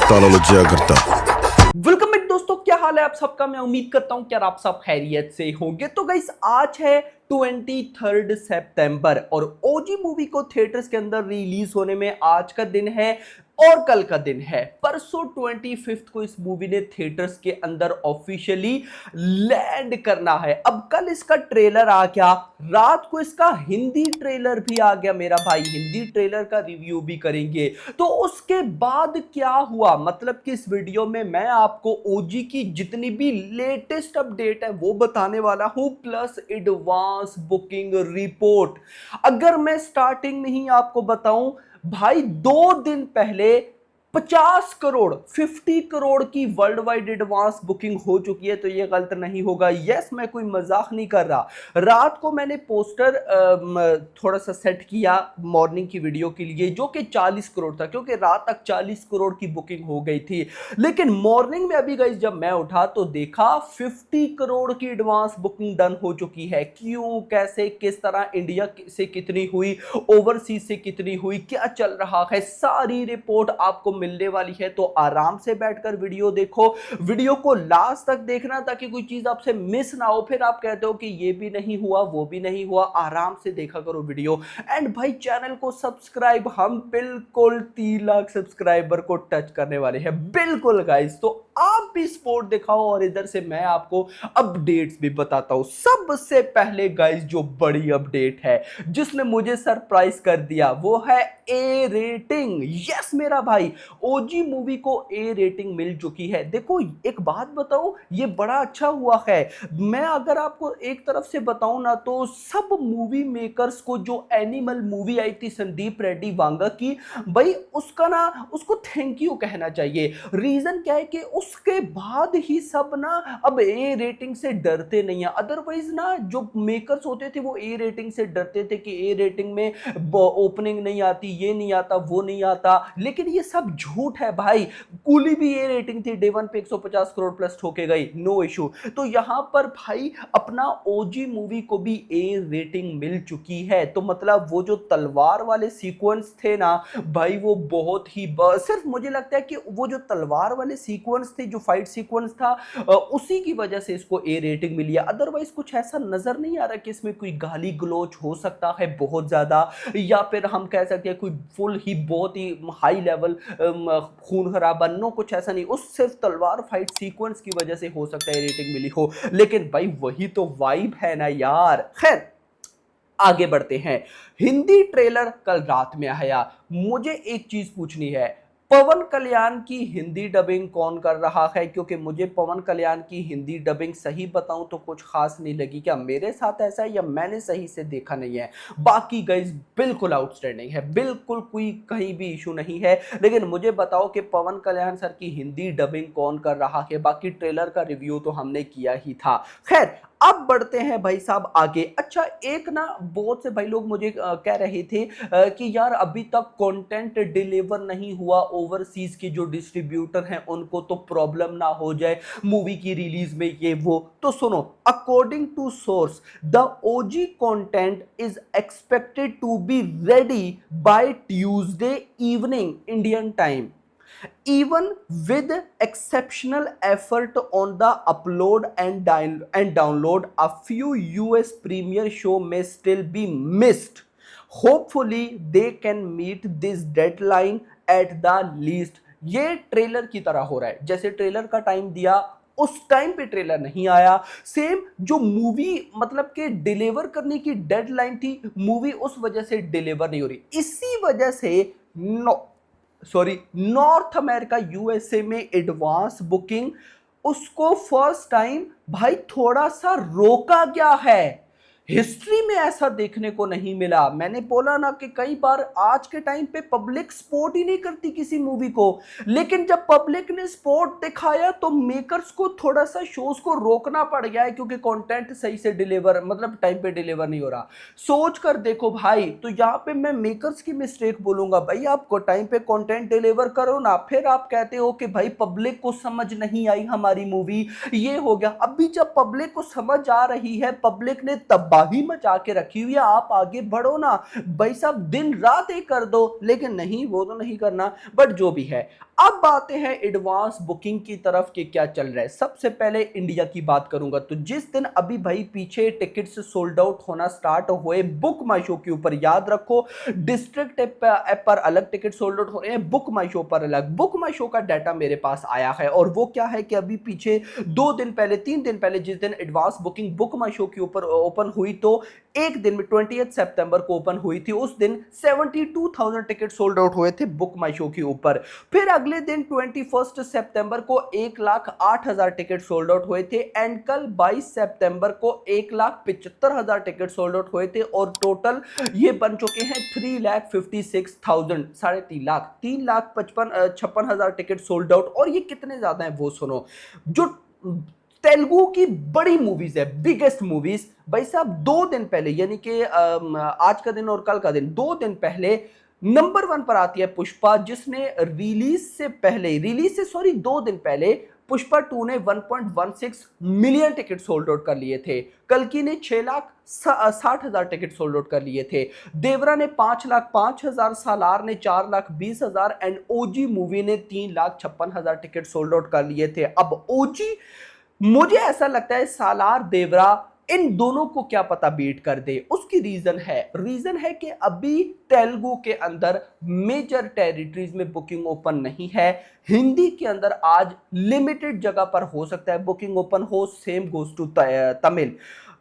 ताला लग जाया करता। वेलकम बैक दोस्तों, क्या हाल है आप सबका। मैं उम्मीद करता हूं कि आप सब खैरियत से होंगे। तो गाइस आज है 23 सितंबर और ओजी मूवी को थिएटर्स के अंदर रिलीज होने में आज का दिन है और कल का दिन है। परसों 25 को इस मूवी ने थिएटर्स के अंदर ऑफिशियली लैंड करना है। अब कल इसका ट्रेलर आ गया, रात को इसका हिंदी ट्रेलर भी आ गया मेरा भाई। हिंदी ट्रेलर का रिव्यू भी करेंगे। तो उसके बाद क्या हुआ, मतलब कि इस वीडियो में मैं आपको ओजी की जितनी भी लेटेस्ट अपडेट है वो बताने वाला हूं, प्लस एडवांस बुकिंग रिपोर्ट। अगर मैं स्टार्टिंग में ही आपको बताऊं भाई, 2 दिन पहले 50 करोड़ की वर्ल्ड वाइड एडवांस बुकिंग हो चुकी है। तो ये गलत नहीं होगा। यस, मैं कोई मजाक नहीं कर रहा। रात को मैंने पोस्टर थोड़ा सा सेट किया मॉर्निंग की वीडियो के लिए, जो कि 40 करोड़ था, क्योंकि रात तक 40 करोड़ की बुकिंग हो गई थी। लेकिन मॉर्निंग में अभी गाइस जब मैं उठा तो देखा 50 करोड़ की एडवांस बुकिंग डन हो चुकी है। क्यों, कैसे, किस तरह, इंडिया से कितनी हुई, ओवरसीज से कितनी हुई, क्या चल रहा है, सारी रिपोर्ट आपको मिलने वाली है। तो आराम से बैठकर वीडियो देखो, वीडियो को लास्ट तक देखना ताकि कोई चीज आपसे मिस ना हो। फिर आप कहते हो कि ये भी नहीं हुआ वो भी नहीं हुआ। आराम से देखा करो वीडियो। एंड भाई चैनल को सब्सक्राइब, हम बिल्कुल 3 लाख सब्सक्राइबर को टच करने वाले हैं बिल्कुल गाइस। तो आप भी सपोर्ट दिखाओ और इधर से मैं आपको अपडेट्स भी बताता हूं। सबसे पहले गाइस जो बड़ी अपडेट है जिसने मुझे सरप्राइज कर दिया वो है ए रेटिंग। यस मेरा भाई, ओजी मूवी को ए रेटिंग मिल चुकी है। देखो एक बात बताऊं, ये बड़ा अच्छा हुआ है। मैं अगर आपको एक तरफ से बताऊं ना, तो सब मूवी मेकर्स को जो एनिमल मूवी आई थी संदीप रेड्डी वांगा की, भाई उसका ना, उसको थैंक यू कहना चाहिए। रीजन क्या है कि उसके बाद ही सब ना अब ए रेटिंग से डरते नहीं है। अदरवाइज ना जो मेकर्स होते थे वो ए रेटिंग से डरते थे कि ए रेटिंग में ओपनिंग नहीं आती, ये नहीं आता, वो नहीं आता। लेकिन ये सब झूठ है भाई। कूली भी ए रेटिंग थी, डे वन पे 150 करोड़ प्लस ठोके गई, नो इशू। तो यहां पर भाई अपना ओजी मूवी को भी ए रेटिंग मिल चुकी है। तो मतलब वो जो तलवार वाले सीक्वेंस थे ना भाई, वो बहुत ही सिर्फ मुझे लगता है कि वो जो तलवार वाले सीक्वेंस थे, जो फाइट सीक्वेंस था, उसी की वजह से इसको ए रेटिंग मिली है। अदरवाइज कुछ ऐसा नजर नहीं आ रहा कि इसमें कोई गाली गलौच हो सकता है बहुत ज्यादा, या फिर हम कह सकते हैं कोई फुल ही बहुत ही हाई लेवल खून खराबा। नो, कुछ ऐसा नहीं। उस सिर्फ तलवार फाइट सीक्वेंस की वजह से हो सकता है रेटिंग मिली हो। लेकिन भाई वही तो वाइब है ना यार। खैर आगे बढ़ते हैं। हिंदी ट्रेलर कल रात में आया। मुझे एक चीज पूछनी है, पवन कल्याण की हिंदी डबिंग कौन कर रहा है? क्योंकि मुझे पवन कल्याण की हिंदी डबिंग सही बताऊं तो कुछ खास नहीं लगी। क्या मेरे साथ ऐसा है या मैंने सही से देखा नहीं है? बाकी गाइस बिल्कुल आउटस्टैंडिंग है, बिल्कुल कोई कहीं भी इशू नहीं है। लेकिन मुझे बताओ कि पवन कल्याण सर की हिंदी डबिंग कौन कर रहा है? बाकी ट्रेलर का रिव्यू तो हमने किया ही था। खैर अब बढ़ते हैं भाई साहब आगे। अच्छा, एक ना बहुत से भाई लोग मुझे कह रहे थे कि यार अभी तक कंटेंट डिलीवर नहीं हुआ, ओवरसीज के जो डिस्ट्रीब्यूटर हैं उनको तो प्रॉब्लम ना हो जाए मूवी की रिलीज में, ये वो। तो सुनो, according to source the OG content is expected to be ready by Tuesday evening Indian time, even with exceptional effort on the upload and download. A few US premiere show may still be missed. Hopefully they can meet this deadline at the least. ये trailer की तरह हो रहा है, जैसे trailer का time दिया उस टाइम पे ट्रेलर नहीं आया। सेम जो मूवी मतलब के डिलीवर करने की डेडलाइन थी, मूवी उस वजह से डिलीवर नहीं हो रही। इसी वजह से नॉर्थ अमेरिका यूएसए में एडवांस बुकिंग उसको फर्स्ट टाइम भाई थोड़ा सा रोका गया है। हिस्ट्री में ऐसा देखने को नहीं मिला। मैंने बोला ना कि कई बार आज के टाइम पे पब्लिक सपोर्ट ही नहीं करती किसी मूवी को, लेकिन जब पब्लिक ने सपोर्ट दिखाया तो मेकर्स को थोड़ा सा शोज को रोकना पड़ गया है, क्योंकि कंटेंट सही से डिलीवर मतलब टाइम पे डिलीवर नहीं हो रहा। सोच कर देखो भाई, तो यहाँ पे मैं मेकर्स की मिस्टेक बोलूंगा। भाई आपको टाइम पे कंटेंट डिलीवर करो ना, फिर आप कहते हो कि भाई पब्लिक को समझ नहीं आई हमारी मूवी, ये हो गया। अभी जब पब्लिक को समझ आ रही है, पब्लिक ने तब तबाही मचा के रखी हुई है, आप आगे बढ़ो ना भाई साहब, दिन रात एक कर दो, लेकिन नहीं, वो तो नहीं करना। बट जो भी है, अब आते हैं एडवांस बुकिंग की तरफ कि क्या चल रहा है। सबसे पहले इंडिया की बात करूंगा, तो जिस दिन अभी भाई पीछे टिकट्स सोल्ड आउट होना स्टार्ट हुए बुक माई शो के ऊपर, याद रखो डिस्ट्रिक्ट ऐप पर अलग टिकट सोल्ड आउट हो रहे हैं, बुक माई शो पर अलग। बुक माई शो का डाटा मेरे पास आया है, और वो क्या है कि अभी पीछे 2 दिन पहले 3 दिन पहले जिस दिन एडवांस बुकिंग बुक माई शो के ऊपर ओपन हुई, तो एक दिन में 20 सितंबर को ओपन हुई थी, उस दिन 72,000 टिकट सोल्ड आउट हुए थे बुक माई शो के ऊपर। फिर अगले दिन 21 सितंबर को 1,08,000 टिकट सोल्ड आउट हुए थे, एंड कल 22 सितंबर को 1,75,000 टिकट सोल्ड आउट हुए थे, और टोटल ये बन चुके हैं 3,56,000, 3.5 लाख, 3,56,000 टिकट सोल्ड आउट। और ये कितने ज्यादा है वो सुनो, जो तेलुगु की बड़ी मूवीज है, बिगेस्ट मूवीज, भाई साहब 2 दिन पहले, यानी कि आज का दिन और कल का दिन, 2 दिन पहले नंबर 1 पर आती है पुष्पा, जिसने रिलीज से 2 दिन पहले पुष्पा 2 ने 1.16 मिलियन टिकट सोल्ड आउट कर लिए थे। कल्कि ने 6,60,000 टिकट सोल्ड आउट कर लिए थे। देवरा ने 5,05,000, सालार ने 4,20,000 एंड ओजी मूवी ने 3,56,000 टिकट सोल्ड आउट कर लिए थे। अब ओजी, मुझे ऐसा लगता है सालार देवरा इन दोनों को क्या पता बीट कर दे। उसकी रीजन है कि अभी तेलुगु के अंदर मेजर टेरिटरीज में बुकिंग ओपन नहीं है। हिंदी के अंदर आज लिमिटेड जगह पर हो सकता है बुकिंग ओपन हो, सेम गोज टू तमिल।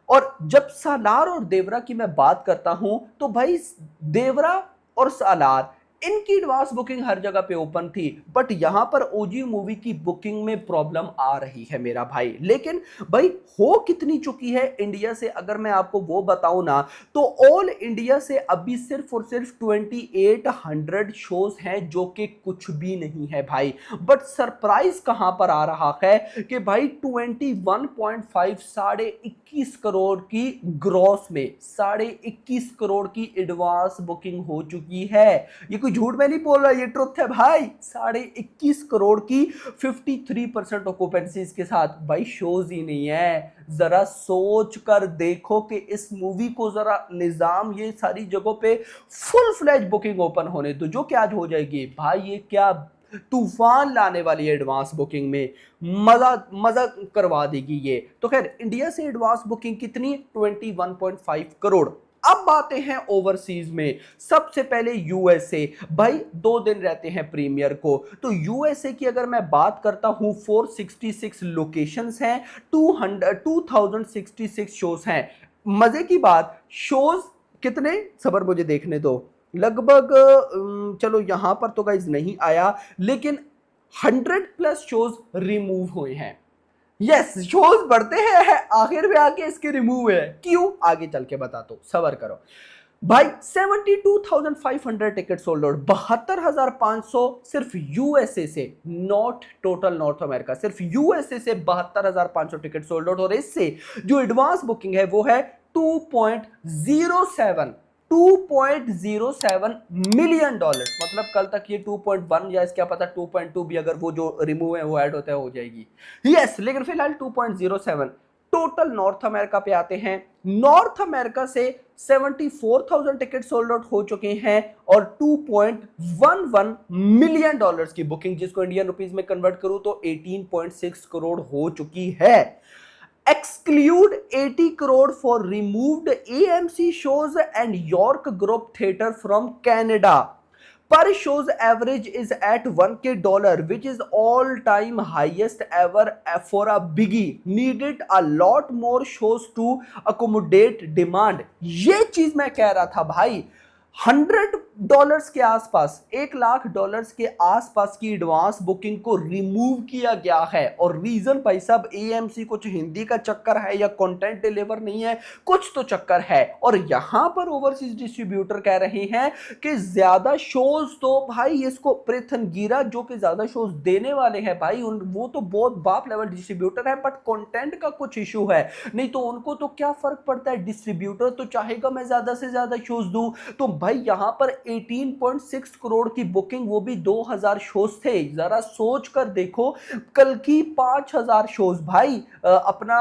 और जब सालार और देवरा की मैं बात करता हूं, तो भाई देवरा और सालार इनकी एडवांस बुकिंग हर जगह पे ओपन थी, बट यहां पर ओजी मूवी की बुकिंग में प्रॉब्लम आ रही है मेरा भाई। लेकिन भाई हो कितनी चुकी है इंडिया से, अगर मैं आपको वो बताऊं ना, तो ऑल इंडिया से अभी सिर्फ और सिर्फ 2800 शोज हैं, जो कि कुछ भी नहीं है भाई। बट सरप्राइज कहां पर आ रहा है कि भाई 21.5, 21.5 करोड़ की ग्रॉस में 21.5 करोड़ की एडवांस बुकिंग हो चुकी है। ये कोई झूठ में नहीं बोल रहा, ये ट्रुथ है भाई। 21.5 करोड़ की 53% ऑक्यूपेंसी के साथ भाई शोज ही नहीं है। जरा सोच कर देखो कि इस मूवी को जरा निजाम ये सारी जगहों पे फुल फ्लैज बुकिंग ओपन होने दो, जो कि आज हो जाएगी भाई। ये क्या तूफान लाने वाली है एडवांस बुकिंग में, मजा करवा देगी ये। तो खैर इंडिया से एडवांस बुकिंग कितनी, 21.5 करोड़। अब बातें हैं ओवरसीज में। सबसे पहले यूएसए, भाई 2 दिन रहते हैं प्रीमियर को, तो यूएसए की अगर मैं बात करता हूं 466 लोकेशंस हैं, 2066 शोज हैं। मजे की बात, शोज कितने, सबर मुझे देखने दो, लगभग चलो यहां पर तो गाइज नहीं आया, लेकिन 100+ शोज रिमूव हुए हैं। यस, शोज बढ़ते हैं, आखिर में आके इसके रिमूव है, क्यों आगे चल के बता दो, सबर करो भाई। 72,500 टिकट सोल्ड आउट, 72,500 सिर्फ यूएसए से, नॉट टोटल नॉर्थ अमेरिका, सिर्फ यूएसए से 72,500 टिकट सोल्ड आउट। और इससे जो एडवांस बुकिंग है वो है 2.07 मिलियन डॉलर। मतलब कल तक ये 2.1 या क्या पता 2.2 भी, अगर वो जो रिमूव है वो ऐड होता है हो जाएगी। यस, लेकिन फिलहाल 2.07। टोटल नॉर्थ अमेरिका पे आते हैं। नॉर्थ अमेरिका से 74,000 टिकट सोल्ड आउट हो चुके हैं, और 2.11 मिलियन डॉलर्स की बुकिंग, जिसको इंडियन रुपीस में कन्वर्ट करूं तो 18.6 करोड़ हो चुकी है। Exclude 80 crore for removed AMC shows and York Group Theatre from Canada. Per show's average is at $1K, which is all-time highest ever for a biggie. Needed a lot more shows to accommodate demand. ये चीज मैं कह रहा था भाई, $100 के आसपास, $1,00,000 के आसपास की एडवांस बुकिंग को रिमूव किया गया है। और रीजन भाई साहब एएमसी कुछ हिंदी का चक्कर है या कंटेंट डिलीवर नहीं है, कुछ तो चक्कर है। और यहां पर ओवरसीज डिस्ट्रीब्यूटर कह रहे हैं कि ज्यादा शोज तो भाई इसको प्रिथन गिरा, जो कि ज्यादा शोज देने वाले हैं भाई, वो तो बहुत बाप लेवल डिस्ट्रीब्यूटर है, बट कंटेंट का कुछ इशू है। नहीं तो उनको तो क्या फर्क पड़ता है, डिस्ट्रीब्यूटर तो चाहेगा मैं ज्यादा से ज्यादा शोज दूं। तो भाई यहां पर 18.6 करोड़ की बुकिंग, वो भी 2000 शोज थे। जरा सोच कर देखो, कल की 5000 शोज भाई, अपना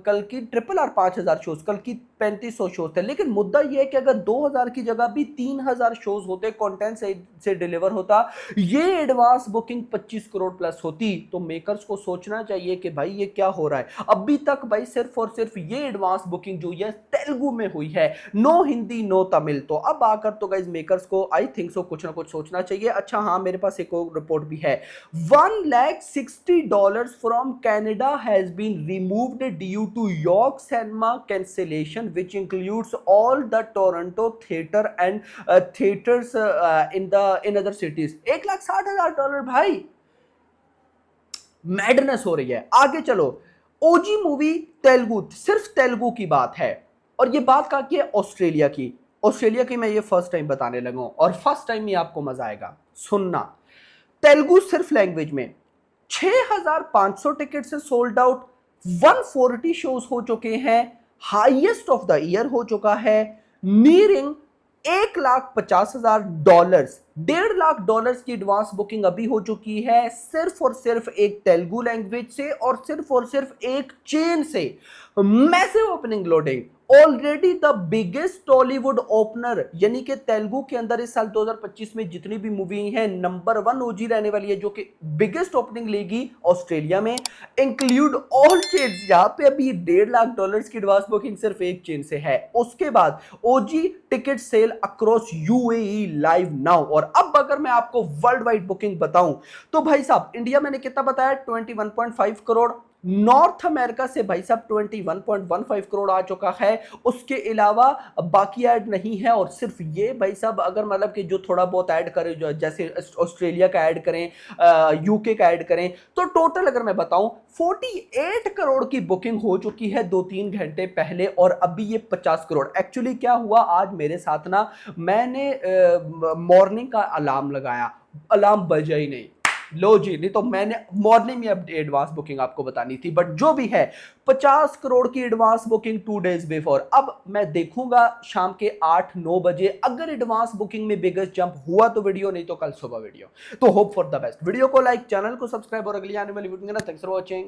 कल की RRR 5000 शोज, कल की 3500 शोज थे। लेकिन मुद्दा यह है कि अगर 2000 की जगह भी 3000 शोज होते, कंटेंट से डिलीवर होता, ये एडवांस बुकिंग 25 करोड़ प्लस होती। तो मेकर्स को सोचना चाहिए कि भाई ये क्या हो रहा है। अभी तक भाई सिर्फ और सिर्फ ये एडवांस बुकिंग जो है तेलुगु में हुई है, नो हिंदी नो तमिल। तो अब आकर तो गाइस मेकर्स को आई थिंक सो कुछ ना कुछ सोचना चाहिए। अच्छा हाँ, मेरे पास एक और रिपोर्ट भी है। $160 from Canada has been removed due to York cinema cancellation which includes all the Toronto theatre and theatres in other cities. $1,60,000 भाई, मैडनेस हो रही है। आगे चलो, ओजी मूवी तेलुगु, सिर्फ तेलुगु की बात है। और ये बात कहा कि ऑस्ट्रेलिया की, ऑस्ट्रेलिया की मैं ये फर्स्ट टाइम बताने लगा हूं और फर्स्ट टाइम ये आपको मजा आएगा सुनना। तेलुगु सिर्फ लैंग्वेज में 6500 टिकट से सोल्ड आउट, 140 शोज हो चुके हैं, हाईएस्ट ऑफ द ईयर हो चुका है, नीरिंग $1,50,000, $1.5 लाख की एडवांस बुकिंग अभी हो चुकी है, सिर्फ और सिर्फ एक तेलुगु लैंग्वेज से और सिर्फ एक चेन से। Massive opening loading, already the biggest Tollywood opener, यानी कि तेलुगु के अंदर इस साल 2025 में जितनी भी मूवी है नंबर 1 ओजी रहने वाली है, जो कि बिगेस्ट ओपनिंग लेगी ऑस्ट्रेलिया में, इंक्लूड ऑल चेन्स। यहां पे अभी $1.5 लाख की एडवांस बुकिंग सिर्फ एक चेन से है। उसके बाद OG ticket sale across UAE live now. और अब अगर मैं आपको वर्ल्ड वाइड बुकिंग बताऊं तो भाई साहब, इंडिया मैंने कितना बताया, 21.5 करोड़, नॉर्थ अमेरिका से भाई साहब 21.15 करोड़ आ चुका है। उसके अलावा बाकी ऐड नहीं है। और सिर्फ ये भाई साहब अगर मतलब कि जो थोड़ा बहुत ऐड करें, जो जैसे ऑस्ट्रेलिया का ऐड करें, यूके का ऐड करें, तो टोटल अगर मैं बताऊं 48 करोड़ की बुकिंग हो चुकी है 2-3 घंटे पहले। और अभी ये 50 करोड़। एक्चुअली क्या हुआ आज मेरे साथ ना, मैंने मॉर्निंग का अलार्म लगाया, अलार्म बजा ही नहीं। लो जी, नहीं तो मैंने मॉर्निंग में एडवांस बुकिंग आपको बतानी थी। बट जो भी है, 50 करोड़ की एडवांस बुकिंग 2 डेज बिफोर। अब मैं देखूंगा शाम के 8-9 बजे, अगर एडवांस बुकिंग में बिगेस्ट जंप हुआ तो वीडियो, नहीं तो कल सुबह वीडियो। तो hope for the best. Video को लाइक, चैनल को सब्सक्राइब और अगली आने वाली वीडियो ना। Thanks for watching.